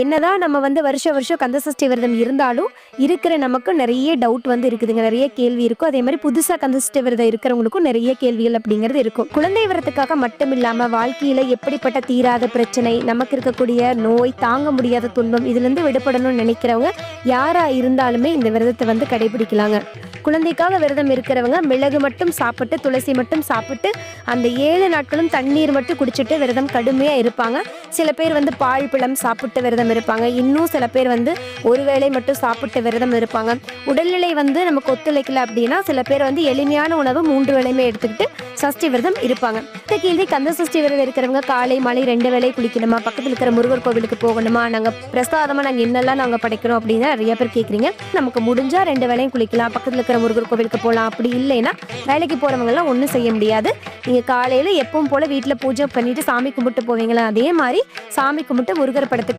என்னதான் நம்ம வந்து வருஷம் வருஷம் கந்தசஷ்டி விரதம் இருந்தாலும் இருக்கிற நமக்கு நிறைய டவுட் வந்து இருக்குதுங்க, நிறைய கேள்வி இருக்கும். அதே மாதிரி புதுசா கந்தசஷ்டி விரதம் இருக்கிறவங்களுக்கும் நிறைய கேள்விகள் அப்படிங்கிறது இருக்கும். குழந்தை விரதத்துக்காக மட்டும் இல்லாம வாழ்க்கையில எப்படிப்பட்ட தீராத பிரச்சனை, நமக்கு இருக்கக்கூடிய நோய், தாங்க முடியாத துன்பம், இதுல இருந்து விடுபடணும்னு நினைக்கிறவங்க யாரா இருந்தாலுமே இந்த விரதத்தை வந்து கடைபிடிக்கலாங்க. குழந்தைக்காக விரதம் இருக்கிறவங்க மிளகு மட்டும் சாப்பிட்டு, துளசி மட்டும் சாப்பிட்டு, அந்த 7 நாட்களும் தண்ணீர் மட்டும் குடிச்சிட்டு விரதம் கடுமையா இருப்பாங்க. சில பேர் வந்து பால் பழம் சாப்பிட்டு விரதம் இருப்பாங்க. இன்னும் சில பேர் வந்து ஒரு வேளை மட்டும் சாப்பிட்டு விரதம் இருப்பாங்க. உடல்நிலை வந்து நமக்கு ஒத்துழைக்கல அப்படின்னா சில பேர் வந்து எளிமையான உணவு 3 வேளையுமே எடுத்துக்கிட்டு சஷ்டி விரதம் இருப்பாங்க. இந்த கேள்வி, கந்த சஷ்டி விரதம் இருக்கிறவங்க காலை மாலை 2 வேளை குளிக்கணுமா, பக்கத்தில் இருக்கிற முருகர் கோவிலுக்கு போகணுமா, நாங்கள் பிரசாதமாக நாங்கள் என்னெல்லாம் நாங்கள் படைக்கிறோம் அப்படின்னு நிறைய பேர் கேட்குறீங்க. நமக்கு முடிஞ்சா 2 வேளையும் குளிக்கலாம், பக்கத்தில் இருக்கிற முருகர் கோவிலுக்கு போகலாம். அப்படி இல்லைன்னா வேலைக்கு போகிறவங்கலாம் ஒன்றும் செய்ய முடியாது. நீங்கள் காலையில் எப்பவும் போல் வீட்டில் பூஜை பண்ணிட்டு சாமி கும்பிட்டு போவீங்களா, அதே மாதிரி சாமி கும்பிட்டு முருகர் படத்துக்கு